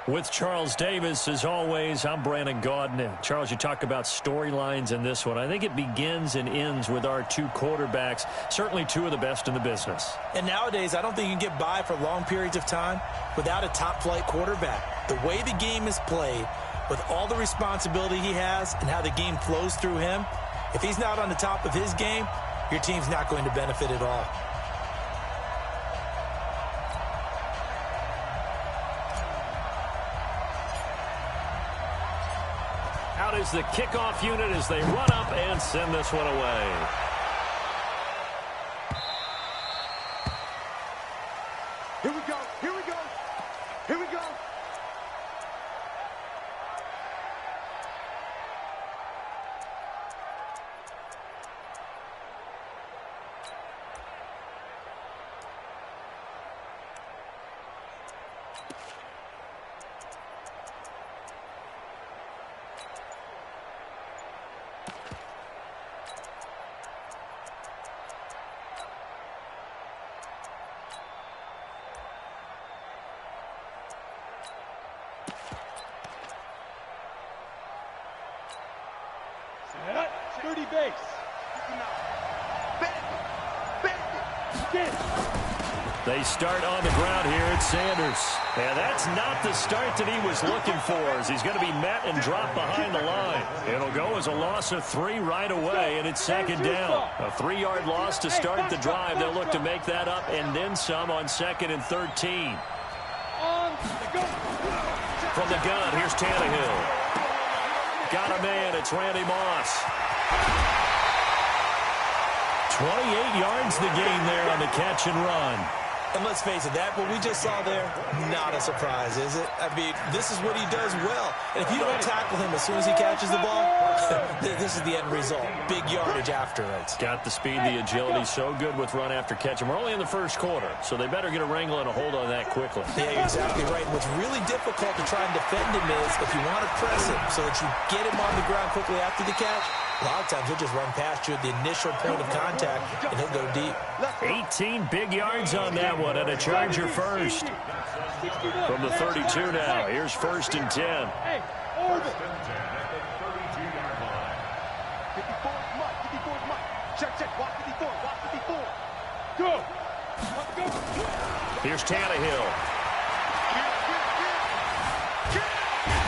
With Charles Davis, as always, I'm Brandon Gaudin. Charles, you talk about storylines in this one. I think it begins and ends with our two quarterbacks, certainly two of the best in the business. And nowadays, I don't think you can get by for long periods of time without a top-flight quarterback. The way the game is played, with all the responsibility he has and how the game flows through him, if he's not on the top of his game, your team's not going to benefit at all. Out is the kickoff unit as they run up and send this one away. Here we go, here we go, here we go. Dirty base. They start on the ground here at Sanders. And that's not the start that he was looking for, as he's going to be met and dropped behind the line. It'll go as a loss of 3 right away, and it's second down. A 3-yard loss to start the drive. They'll look to make that up and then some on 2nd and 13. From the gun, here's Tannehill. Got a man, it's Randy Moss. 28 yards the gain there on the catch and run. And let's face it, that what we just saw there, not a surprise, is it? I mean, this is what he does well. And if you don't tackle him as soon as he catches the ball, this is the end result. Big yardage after it. Got the speed, the agility, so good with run after catch. And we're only in the first quarter, so they better get a wrangle and a hold on that quickly. Yeah, you're exactly right. And what's really difficult to try and defend him is if you want to press him so that you get him on the ground quickly after the catch, a lot of times he'll just run past you at the initial point of contact, and he'll go deep. 18 big yards on that one, and a Charger first. From the 32 now, here's 1st and 10. Hey, orbit. 54, come on, 54, come on. Check, walk 54, walk 54. Go. Let's go. Here's Tannehill.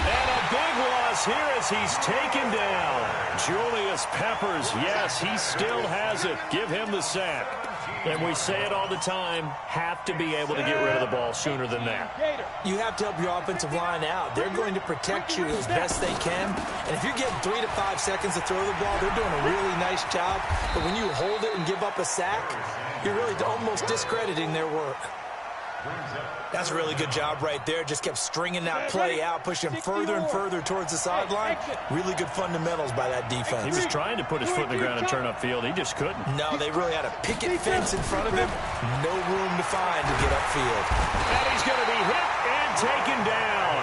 And a big loss here as he's taken down. Julius Peppers, yes, he still has it. Give him the sack. And we say it all the time, have to be able to get rid of the ball sooner than that. You have to help your offensive line out. They're going to protect you as best they can. And if you're getting 3 to 5 seconds to throw the ball, they're doing a really nice job. But when you hold it and give up a sack, you're really almost discrediting their work. That's a really good job right there. Just kept stringing that play out, pushing him further and further towards the sideline. Really good fundamentals by that defense. He was trying to put his foot in the ground and turn upfield. He just couldn't. No, they really had a picket fence in front of him. No room to find to get upfield. And he's going to be hit and taken down.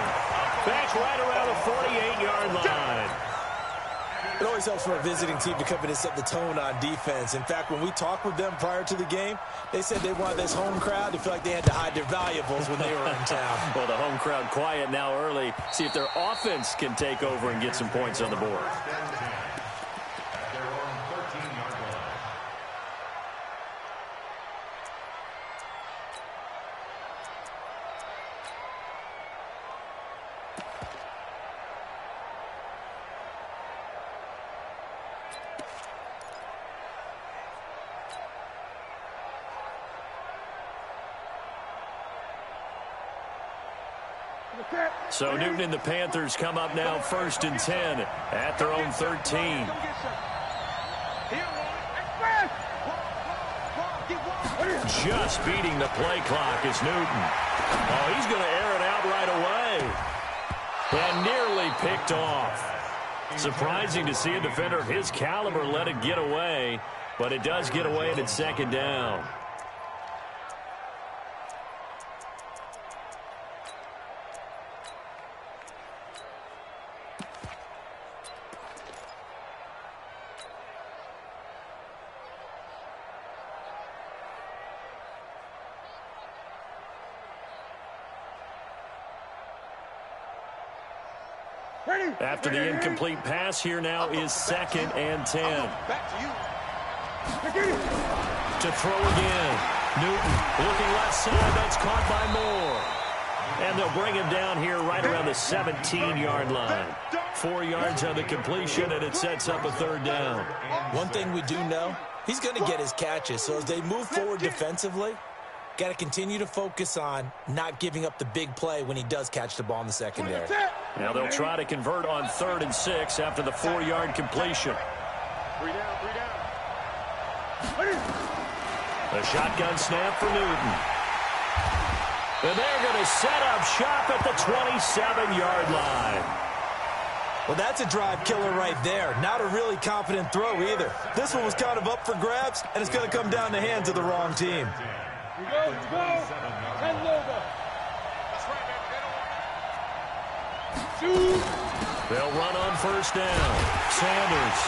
Back right around the 48-yard line. It always helps for a visiting team to come in and set the tone on defense. In fact, when we talked with them prior to the game, they said they wanted this home crowd to feel like they had to hide their valuables when they were in town. Well, the home crowd quiet now early. See if their offense can take over and get some points on the board. So Newton and the Panthers come up now 1st and 10 at their own 13. Just beating the play clock is Newton. Oh, he's going to air it out right away. And nearly picked off. Surprising to see a defender of his caliber let it get away, but it does get away and it's 2nd down. After the incomplete pass, here now is 2nd and 10. Back to you. To throw again. Newton looking left side. That's caught by Moore. And they'll bring him down here right around the 17-yard line. 4 yards on the completion, and it sets up a 3rd down. One thing we do know, he's going to get his catches. So as they move forward defensively, got to continue to focus on not giving up the big play when he does catch the ball in the secondary. Now they'll try to convert on 3rd and 6 after the 4-yard completion. 3 down, 3 down. The shotgun snap for Newton. And they're going to set up shop at the 27-yard line. Well, that's a drive killer right there. Not a really confident throw either. This one was kind of up for grabs, and it's going to come down the hands of the wrong team. You go. And logo. That's right, baby. They'll run on 1st down. Sanders.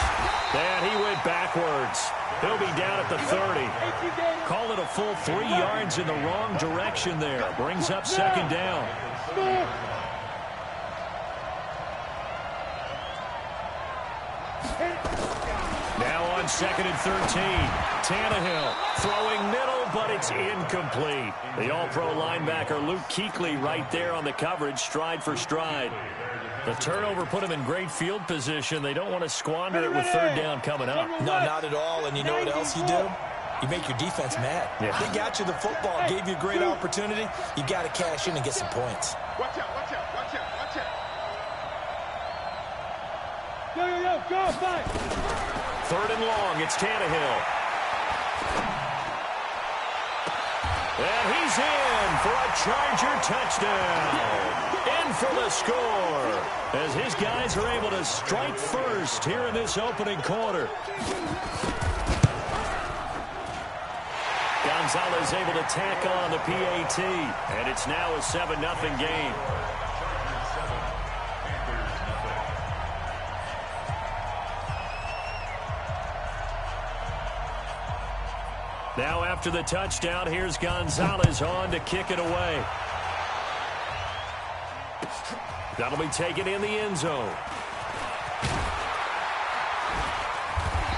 And he went backwards. He'll be down at the 30. Call it a full 3 yards in the wrong direction there. Brings up 2nd down. Now on 2nd and 13. Tannehill throwing middle, but it's incomplete. The all-pro linebacker Luke Kuechly right there on the coverage, stride for stride. The turnover put him in great field position. They don't want to squander it with 3rd down coming up. No, not at all. And you know what else you do? You make your defense mad. Yeah. They got you the football, gave you a great opportunity. You got to cash in and get some points. Watch out. Go, fight. 3rd and long, it's Tannehill. And he's in for a Charger touchdown. In for the score as his guys are able to strike first here in this opening quarter. Gonzalez able to tack on the PAT, and it's now a 7-0 game. Now after the touchdown, here's Gonzalez on to kick it away. That'll be taken in the end zone.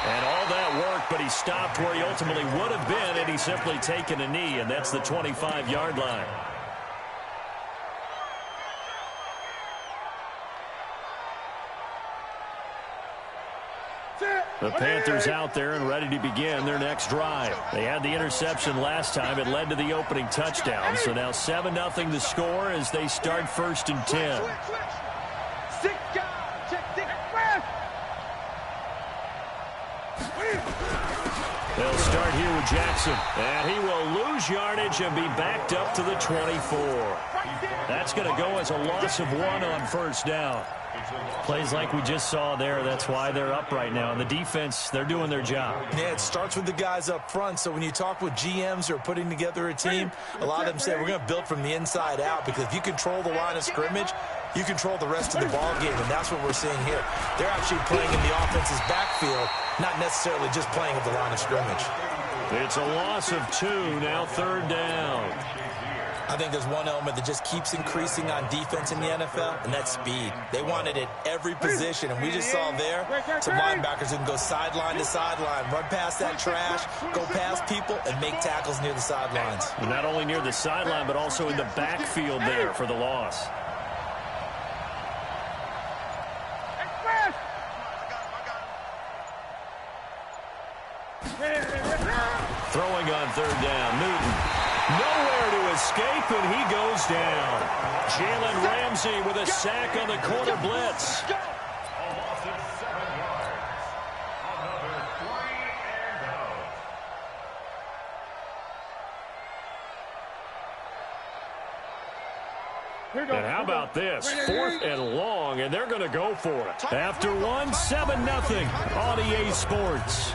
And all that work, but he stopped where he ultimately would have been, and he's simply taken a knee, and that's the 25-yard line. The Panthers out there and ready to begin their next drive. They had the interception last time. It led to the opening touchdown. So now 7-0 the score as they start 1st and 10. They'll start here with Jackson. And he will lose yardage and be backed up to the 24. That's going to go as a loss of 1 on 1st down. Plays like we just saw there, that's why they're up right now. And the defense, they're doing their job. Yeah, it starts with the guys up front. So when you talk with GMs who are putting together a team, a lot of them say we're going to build from the inside out, because if you control the line of scrimmage, you control the rest of the ball game, and that's what we're seeing here. They're actually playing in the offense's backfield, not necessarily just playing at the line of scrimmage. It's a loss of 2, now 3rd down. I think there's one element that just keeps increasing on defense in the NFL, and that's speed. They want it at every position, and we just saw there some linebackers who can go sideline to sideline, run past that trash, go past people, and make tackles near the sidelines. Not only near the sideline, but also in the backfield there for the loss. Throwing on 3rd down, Newton. Nowhere to escape, and he goes down. Jalen Ramsey with a sack on the corner blitz. And how about this? 4th and long, and they're going to go for it. After 1, 7-0 on EA Sports.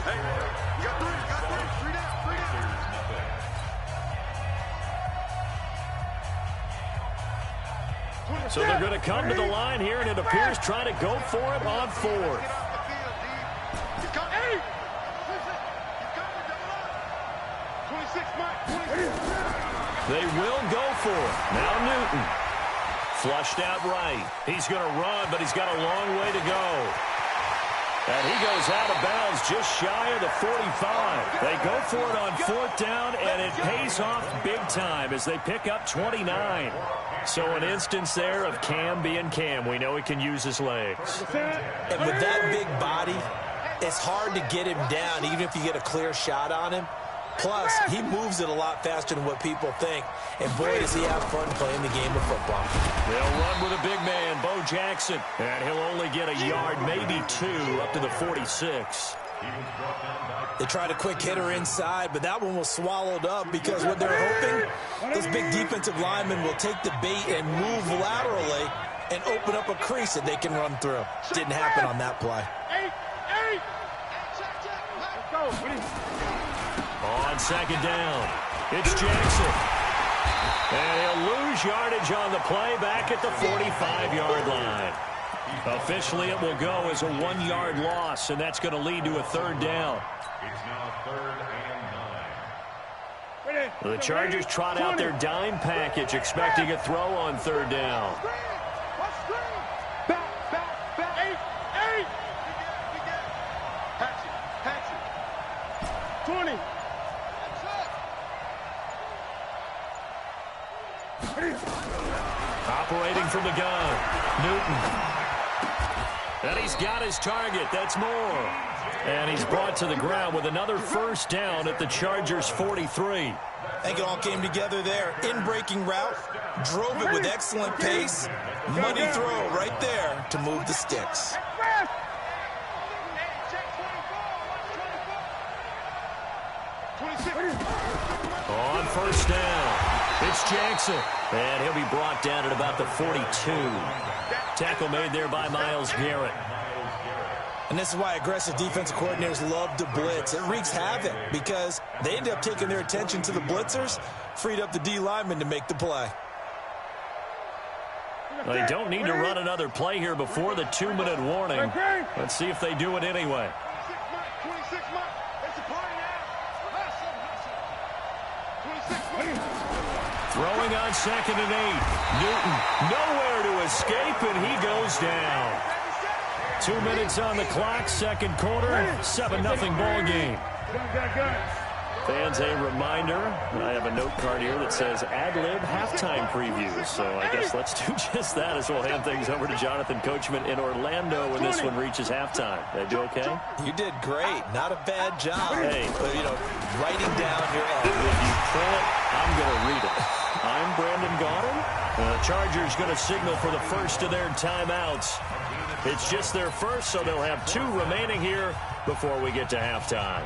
So they're going to come to the line here, and it appears trying to go for it on 4th. They will go for it. Now Newton Flushed out right. He's going to run, but he's got a long way to go. And he goes out of bounds just shy of the 45. They go for it on 4th down, and it pays off big time as they pick up 29. So an instance there of Cam being Cam. We know he can use his legs. And with that big body, it's hard to get him down, even if you get a clear shot on him. Plus, he moves it a lot faster than what people think. And boy, does he have fun playing the game of football. They'll run with a big man, Bo Jackson. And he'll only get a yard, maybe 2, up to the 46. They tried a quick hitter inside, but that one was swallowed up because what they're hoping, those big defensive linemen will take the bait and move laterally and open up a crease that they can run through. Didn't happen on that play. On 2nd down, it's Jackson. And he'll lose yardage on the play back at the 45-yard line. Officially, it will go as a 1-yard loss, and that's going to lead to a 3rd down. It's now 3rd and 9. The Chargers trot out their dime package, expecting a throw on 3rd down. Back. 20. Operating from the gun, Newton. And he's got his target. That's Moore. And he's brought to the ground with another 1st down at the Chargers' 43. I think it all came together there. In-breaking route, drove it with excellent pace. Money throw right there to move the sticks. On 1st down, it's Jackson. And he'll be brought down at about the 42. Tackle made there by Myles Garrett. And this is why aggressive defensive coordinators love to blitz. It wreaks havoc because they end up taking their attention to the blitzers, freed up the D lineman to make the play. They don't need to run another play here before the 2-minute warning. Let's see if they do it anyway. 26 months. It's a party now. Throwing on 2nd and 8. Newton nowhere to escape, and he goes down. 2 minutes on the clock, 2nd quarter, 7-0 ball game. Fans, a reminder, I have a note card here that says ad-lib halftime previews. So I guess let's do just that as we'll hand things over to Jonathan Coachman in Orlando when this one reaches halftime. Did I do okay? You did great. Not a bad job. Hey. But, writing down your ad. If you print it, I'm going to read it. I'm Brandon Gaudin. The Chargers going to signal for the first of their timeouts. It's just their first, so they'll have 2 remaining here before we get to halftime.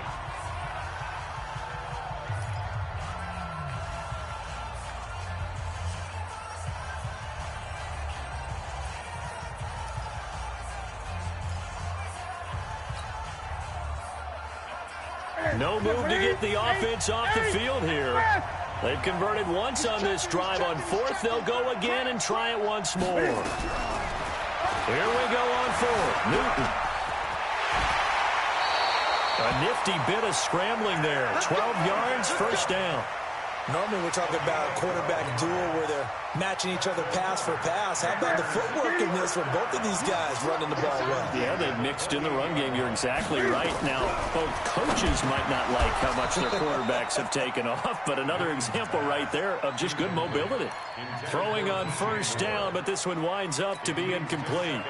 No move to get the offense off the field here. They've converted once on this drive. On 4th, they'll go again and try it once more. Here we go on 4th. Newton. A nifty bit of scrambling there. 12 yards, 1st down. Normally we're talking about a quarterback duel where they're matching each other pass for pass. How about the footwork in this one? Both of these guys running the ball well. Yeah, they've mixed in the run game. You're exactly right. Now, both coaches might not like how much their quarterbacks have taken off, but another example right there of just good mobility. Throwing on 1st down, but this one winds up to be incomplete.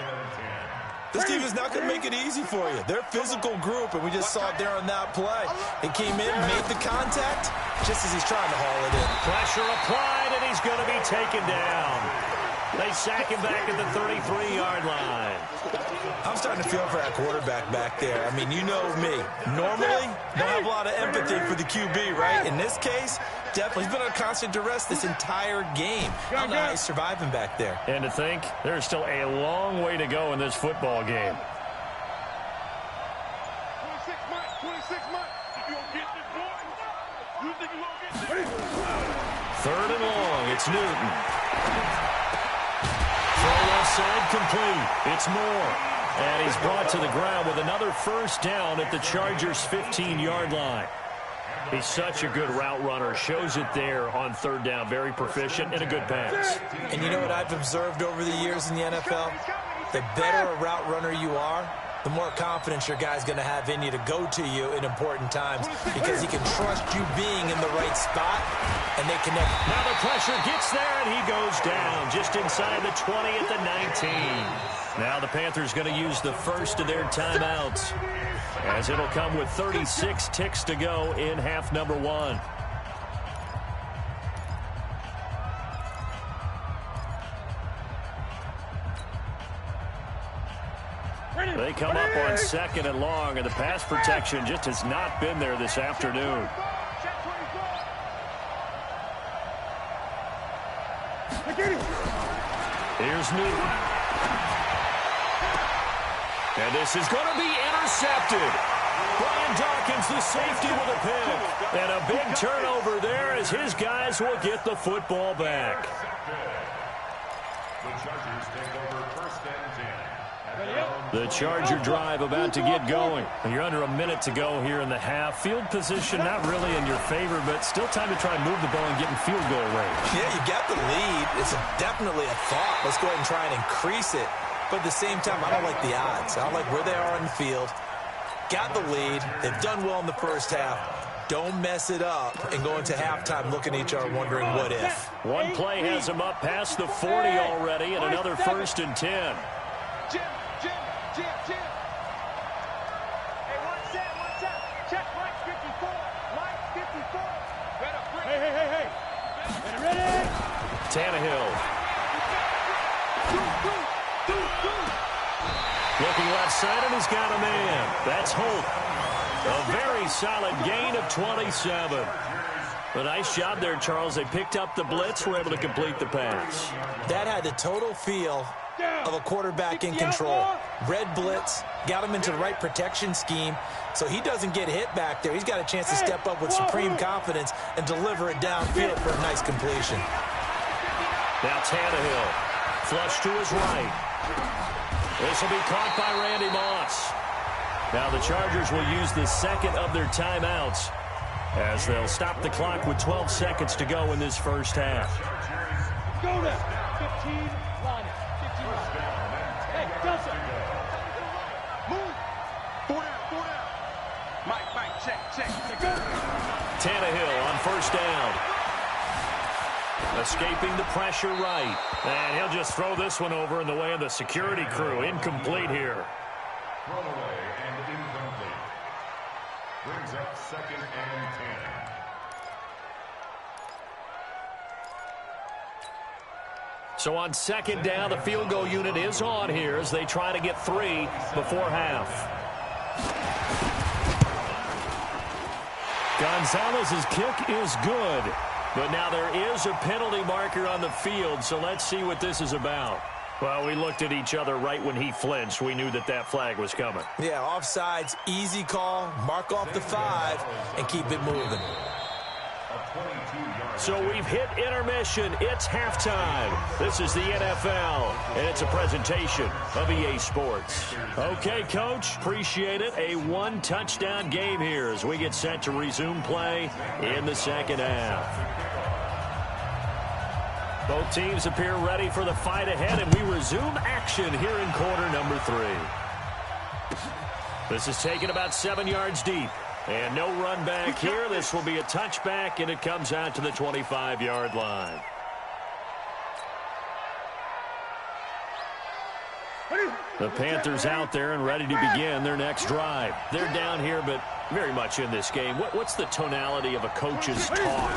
This team is not going to make it easy for you. They're a physical group, and we just saw it there on that play. He came in, made the contact, just as he's trying to haul it in. Pressure applied, and he's going to be taken down. They sack him back at the 33-yard line. I'm starting to feel for that quarterback back there. I mean, you know me. Normally, don't have a lot of empathy for the QB, right? In this case, definitely. He's been under constant duress this entire game. I don't know how he's surviving back there. And to think, there's still a long way to go in this football game. 26 months. You gonna get this, boy? You think you gonna get this? 3rd and long. It's Newton. Throw left side complete. It's Moore. And he's brought to the ground with another 1st down at the Chargers' 15-yard line. He's such a good route runner. Shows it there on third down. Very proficient and a good pass. And you know what I've observed over the years in the NFL? The better a route runner you are, the more confidence your guy's going to have in you to go to you in important times because he can trust you being in the right spot, and they connect. Now the pressure gets there, and he goes down just inside the 20 at the 19. Now the Panthers going to use the first of their timeouts, as it'll come with 36 ticks to go in half number one. They come up on second and long, and the pass protection just has not been there this afternoon. Here's Newton. And this is going to be intercepted. Brian Dawkins, the safety, with a pick. And a big turnover there as his guys will get the football back. The Charger drive about to get going. You're under a minute to go here in the half. Field position not really in your favor, but still time to try and move the ball and get in field goal range. Yeah, you got the lead. It's definitely a thought. Let's go ahead and try and increase it. But at the same time, I don't like the odds. I don't like where they are on the field. Got the lead. They've done well in the first half. Don't mess it up and go into halftime looking at each other wondering what if. One play has him up past the 40 already, and another 1st and 10. Jim. Hey, one set. Check Mike 54. Mike 54. Hey. Ready? Tannehill. Looking left side, and he's got a man. That's Holt. A very solid gain of 27. A nice job there, Charles. They picked up the blitz, were able to complete the pass. That had the total feel of a quarterback in control. Red blitz, got him into the right protection scheme, so he doesn't get hit back there. He's got a chance to step up with supreme confidence and deliver it downfield for a nice completion. Now Tannehill, flush to his right. This will be caught by Randy Moss. Now the Chargers will use the second of their timeouts as they'll stop the clock with 12 seconds to go in this first half. Go now. 15, line it. 15, line it. Hey, Delta. Move. 4 down. Mike, check. Go. Tannehill on first down. Escaping the pressure right. And he'll just throw this one over in the way of the security crew. Incomplete here. Throwaway and incomplete. Brings up 2nd and 10. So on second down, the field goal unit is on here as they try to get 3 before half. Gonzalez's kick is good. But now there is a penalty marker on the field, so let's see what this is about. Well, we looked at each other right when he flinched. We knew that flag was coming. Yeah, offsides, easy call, mark off the 5, and keep it moving. So we've hit intermission. It's halftime. This is the NFL, and it's a presentation of EA Sports. Okay, Coach, appreciate it. A one-touchdown game here as we get set to resume play in the second half. Both teams appear ready for the fight ahead, and we resume action here in quarter number 3. This is taken about 7 yards deep. And no run back here. This will be a touchback, and it comes out to the 25-yard line. The Panthers out there and ready to begin their next drive. They're down here, but very much in this game. What's the tonality of a coach's talk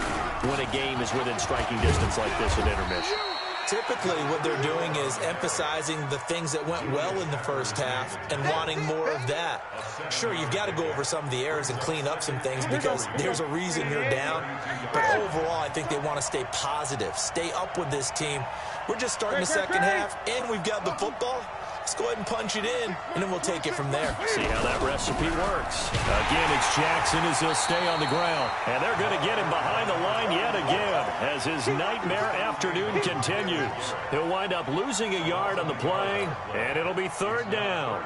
when a game is within striking distance like this at intermission? Typically, what they're doing is emphasizing the things that went well in the first half and wanting more of that. Sure, you've got to go over some of the errors and clean up some things because there's a reason you're down. But overall, I think they want to stay positive, stay up with this team. We're just starting the second half, and we've got the football. Let's go ahead and punch it in, and then we'll take it from there. See how that recipe works. Again, it's Jackson as he'll stay on the ground. And they're going to get him behind the line yet again as his nightmare afternoon continues. He'll wind up losing a yard on the play, and it'll be third down.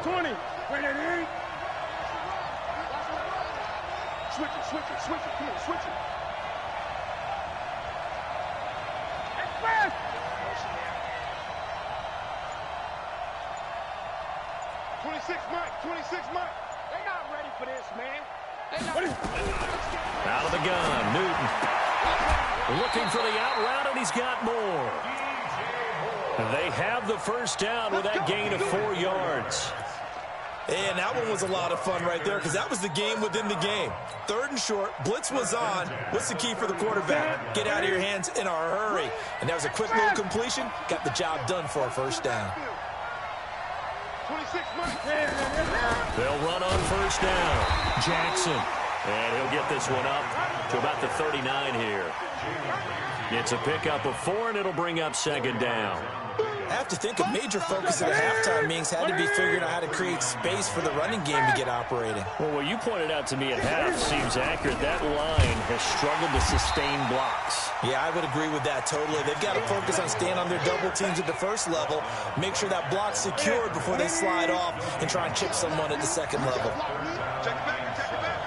20. Switch it, switch it, switch it. Come on, switch it. Express! 26 Mike, 26 Mike. They're not ready for this, man. Out of the gun, Newton. Looking for the out route, and he's got more. And they have the first down with that gain of 4 yards. And that one was a lot of fun right there because that was the game within the game. 3rd and short, blitz was on. What's the key for the quarterback? Get out of your hands in a hurry. And that was a quick little completion. Got the job done for a first down. 26 Mike. They'll run on first down. Jackson. And he'll get this one up to about the 39 here. It's a pickup of 4, and it'll bring up 2nd down. I have to think a major focus at the halftime meetings had to be figuring out how to create space for the running game to get operating. Well, what you pointed out to me at half seems accurate. That line has struggled to sustain blocks. Yeah, I would agree with that totally. They've got to focus on staying on their double teams at the first level, make sure that block's secured before they slide off and try and chip someone at the second level. Check it back, check it back.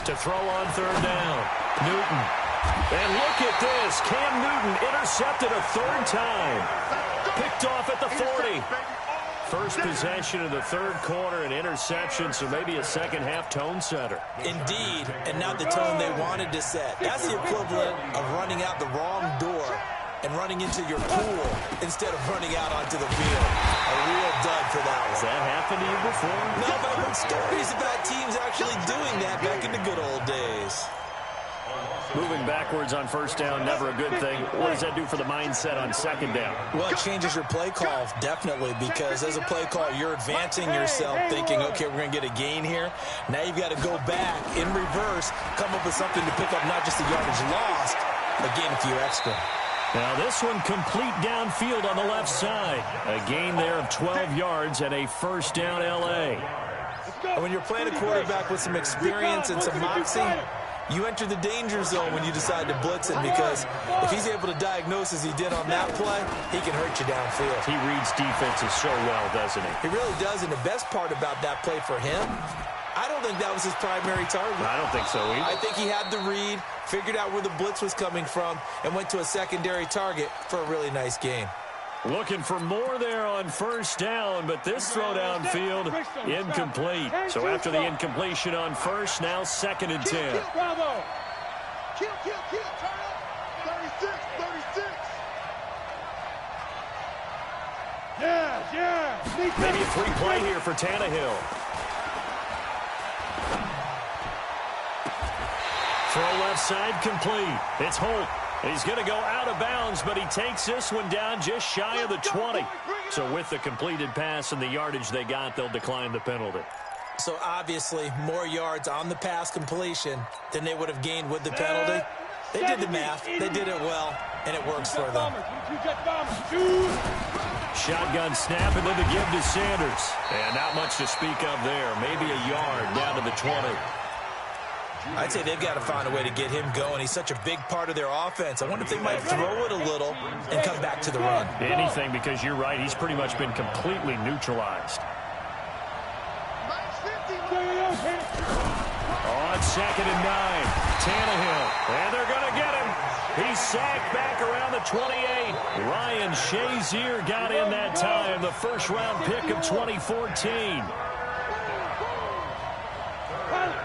To throw on 3rd down. Newton. And look at this. Cam Newton intercepted a 3rd time. Picked off at the 40. First possession of the 3rd quarter, an interception, so maybe a second-half tone setter. Indeed, and not the tone they wanted to set. That's the equivalent of running out the wrong door and running into your pool instead of running out onto the field. A real dud for that one. Has that happened to you before? No, but I've heard stories about teams actually doing that back in the good old days. Moving backwards on first down, never a good thing. What does that do for the mindset on 2nd down? Well, it changes your play call, definitely, because as a play call, you're advancing yourself, thinking, okay, we're going to get a gain here. Now you've got to go back in reverse, come up with something to pick up not just the yardage lost, but gain a few extra. Now this one complete downfield on the left side. A gain there of 12 yards and a first down L.A. And when you're playing a quarterback with some experience and some moxie, you enter the danger zone when you decide to blitz him, because if he's able to diagnose as he did on that play, he can hurt you downfield. He reads defenses so well, doesn't he? He really does, and the best part about that play for him, I don't think that was his primary target. I don't think so either. I think he had the read, figured out where the blitz was coming from, and went to a secondary target for a really nice gain. Looking for more there on first down, but this throw downfield, incomplete. So after the incompletion on first, now 2nd and 10. Bravo. Kill, turn up. 36, 36. Yeah. Maybe a free play here for Tannehill. Throw left side complete. It's Holt. He's going to go out of bounds, but he takes this one down just shy of the 20. So with the completed pass and the yardage they got, they'll decline the penalty. So obviously more yards on the pass completion than they would have gained with the penalty. They did the math. They did it well, and it works for them. Shotgun snap, and then the give to Sanders. And not much to speak of there. Maybe a yard down to the 20. I'd say they've got to find a way to get him going. He's such a big part of their offense. I wonder if they might throw it a little and come back to the run. Anything, because you're right. He's pretty much been completely neutralized. On 2nd and 9, Tannehill. And they're going to get him. He's sacked back around the 28. Ryan Shazier got in that time, the first-round pick of 2014.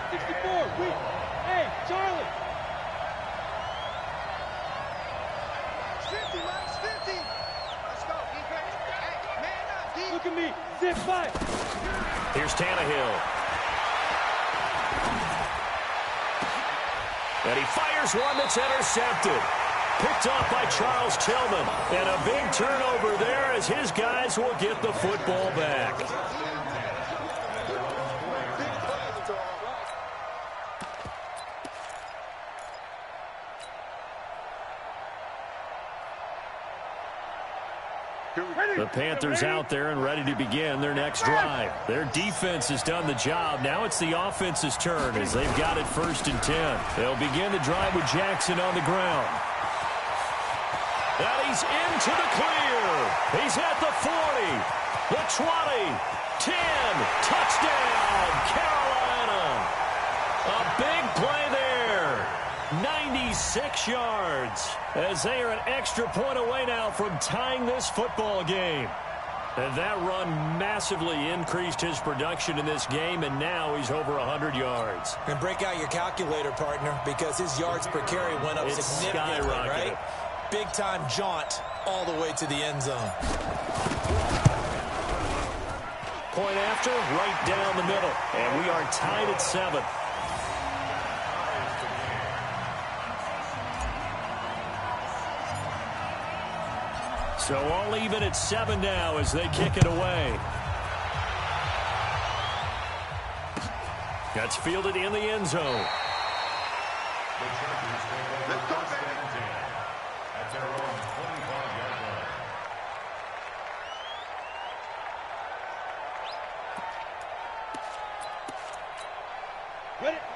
64, hey, Charlie. 50, minus 50. Let's go, defense. Hey, man up, D. Look at me, zip by. Here's Tannehill. And he fires one that's intercepted. Picked off by Charles Tillman. And a big turnover there as his guys will get the football back. The Panthers out there and ready to begin their next drive. Their defense has done the job. Now it's the offense's turn as they've got it 1st and 10. They'll begin the drive with Jackson on the ground. And he's into the clear. He's at the 40, the 20, 10. Touchdown, Carolina. A big play there. 96 yards as they are an extra point away now from tying this football game. And that run massively increased his production in this game, and now he's over 100 yards. And break out your calculator, partner, because his yards per carry went up significantly, right? Big-time jaunt all the way to the end zone. Point after, right down the middle. And we are tied at 7. So all even at 7 now as they kick it away. That's fielded in the end zone. Let's go, baby. That's their own 25-yard line.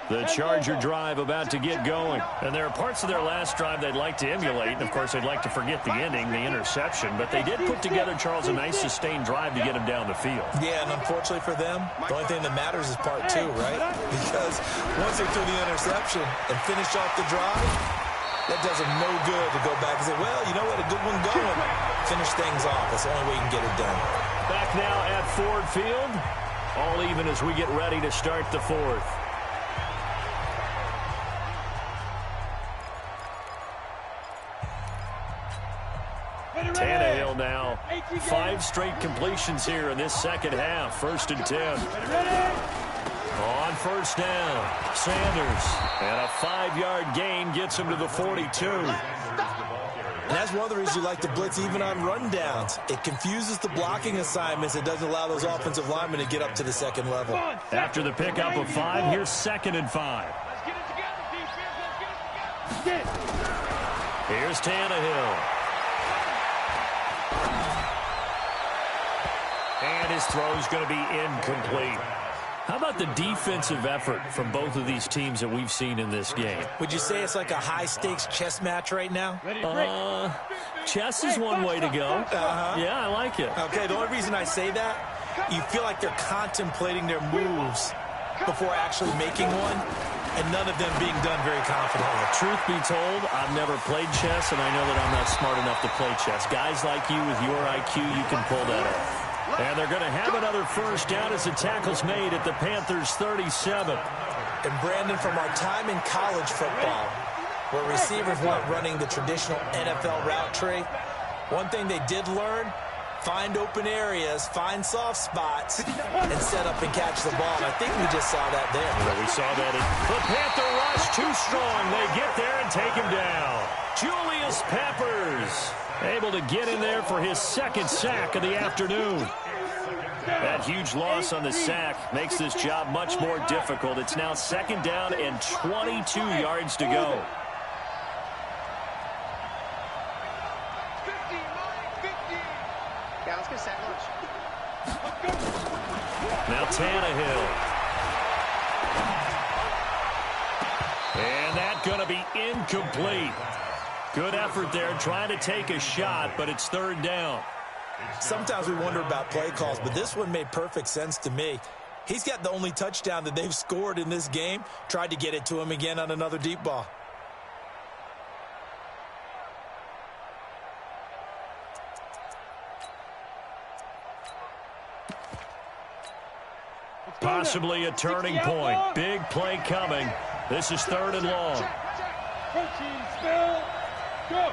The Charger drive about to get going. And there are parts of their last drive they'd like to emulate. And, of course, they'd like to forget the ending, the interception. But they did put together, Charles, a nice sustained drive to get him down the field. Yeah, and unfortunately for them, the only thing that matters is part 2, right? Because once they threw the interception and finished off the drive, that does them no good to go back and say, well, you know what, a good one going. Finish things off. That's the only way you can get it done. Back now at Ford Field. All even as we get ready to start the 4th. Tannehill now. 5 straight completions here in this second half. 1st and 10. On 1st down, Sanders. And a 5-yard gain gets him to the 42. And that's one of the reasons you like to blitz even on rundowns. It confuses the blocking assignments. It doesn't allow those offensive linemen to get up to the second level. After the pickup of 5, here's 2nd and 5. Let's get it together, defense. Let's get it. Here's Tannehill. And his throw's going to be incomplete. How about the defensive effort from both of these teams that we've seen in this game? Would you say it's like a high-stakes chess match right now? Chess is one way to go. Yeah, I like it. Okay, the only reason I say that, you feel like they're contemplating their moves before actually making one, and none of them being done very confidently. Truth be told, I've never played chess, and I know that I'm not smart enough to play chess. Guys like you with your IQ, you can pull that off. And they're going to have another 1st down as the tackle's made at the Panthers' 37. And Brandon, from our time in college football, where receivers weren't running the traditional NFL route tree, one thing they did learn, find open areas, find soft spots, and set up and catch the ball. And I think we just saw that there. Well, we saw that. The Panther rush too strong. They get there and take him down. Julius Peppers able to get in there for his 2nd sack of the afternoon. That huge loss on the sack makes this job much more difficult. It's now 2nd down and 22 yards to go. 50. Yeah, let's get sack lunch. Now Tannehill. And that's going to be incomplete. Good effort there, trying to take a shot, but it's 3rd down. Sometimes we wonder about play calls, but this one made perfect sense to me. He's got the only touchdown that they've scored in this game. Tried to get it to him again on another deep ball. Possibly a turning point. Big play coming. This is 3rd and long. Protein spill. Go.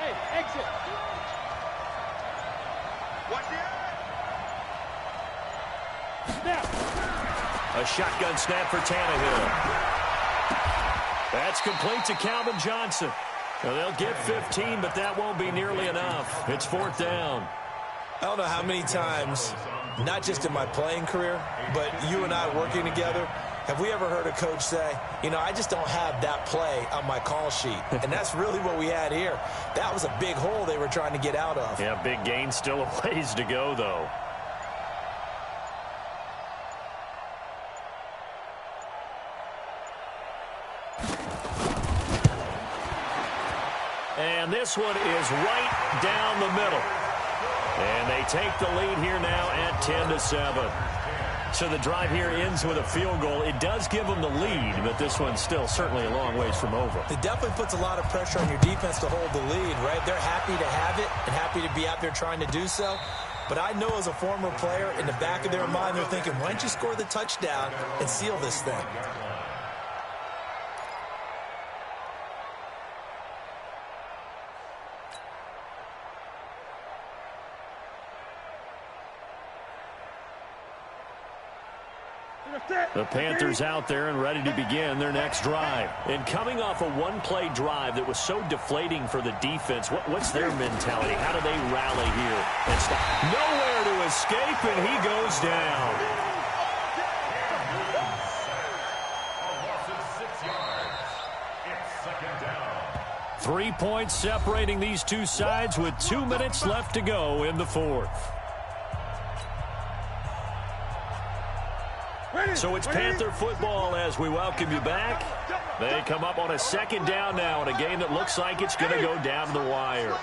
Hey, exit. Watch the A shotgun snap for Tannehill. That's complete to Calvin Johnson. Well, they'll get 15, but that won't be nearly enough. It's 4th down. I don't know how many times, not just in my playing career, but you and I working together, Have we ever heard a coach say, you know, I just don't have that play on my call sheet? And that's really what we had here. That was a big hole they were trying to get out of. Yeah, big gain, still a ways to go, though. And this one is right down the middle. And they take the lead here now at 10-7. So the drive here ends with a field goal. It does give them the lead, but this one's still certainly a long ways from over. It definitely puts a lot of pressure on your defense to hold the lead, right? They're happy to have it and happy to be out there trying to do so. But I know as a former player, in the back of their mind, they're thinking, why don't you score the touchdown and seal this thing? The Panthers out there and ready to begin their next drive. And coming off a one-play drive that was so deflating for the defense, what's their mentality? How do they rally here and stop? Nowhere to escape, and he goes down. A loss of 6 yards. It's second down. 3 points separating these two sides with 2 minutes left to go in the fourth. So it's Panther football as we welcome you back. They come up on a second down now in a game that looks like it's going to go down to the wire.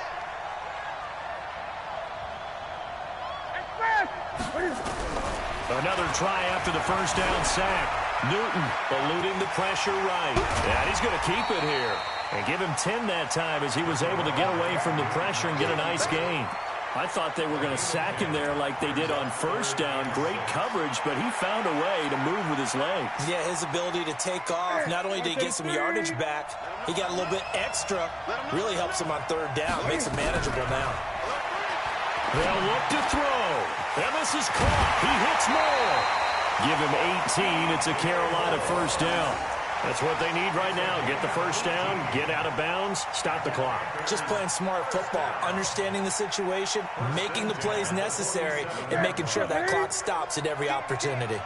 Another try after the first down sack. Newton eluding the pressure right. And he's going to keep it here. And give him 10 that time as he was able to get away from the pressure and get a nice gain. I thought they were going to sack him there like they did on first down. Great coverage, but he found a way to move with his legs. Yeah, his ability to take off, not only did he get some yardage back, he got a little bit extra. Really helps him on third down, makes him manageable now. They'll look to throw. And this is caught. He hits more. Give him 18. It's a Carolina first down. That's what they need right now. Get the first down, get out of bounds, stop the clock. Just playing smart football, understanding the situation, making the plays necessary, and making sure that clock stops at every opportunity.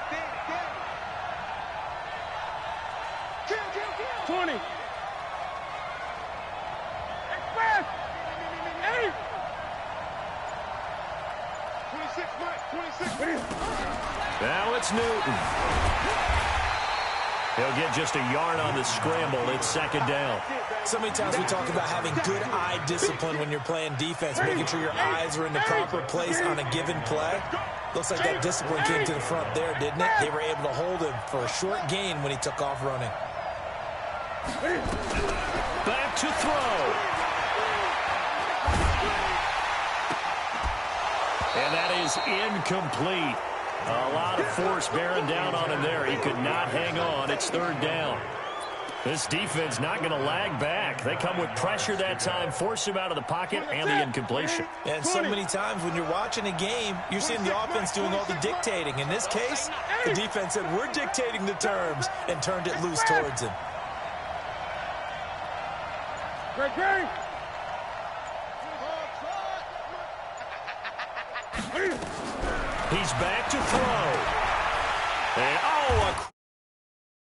20. Express. 8. 26, Mike. 26. Now it's Newton. He'll get just a yard on the scramble. It's second down. So many times we talk about having good eye discipline when you're playing defense, making sure your eyes are in the proper place on a given play. Looks like that discipline came to the front there, didn't it? They were able to hold him for a short gain when he took off running. Back to throw. And that is incomplete. A lot of force bearing down on him there. He could not hang on. It's third down. This defense not going to lag back. They come with pressure that time, force him out of the pocket, and the incompletion. And so many times when you're watching a game, you're seeing the offense doing all the dictating. In this case, the defense said, we're dictating the terms, and turned it loose towards him. Great. He's back to throw. And, a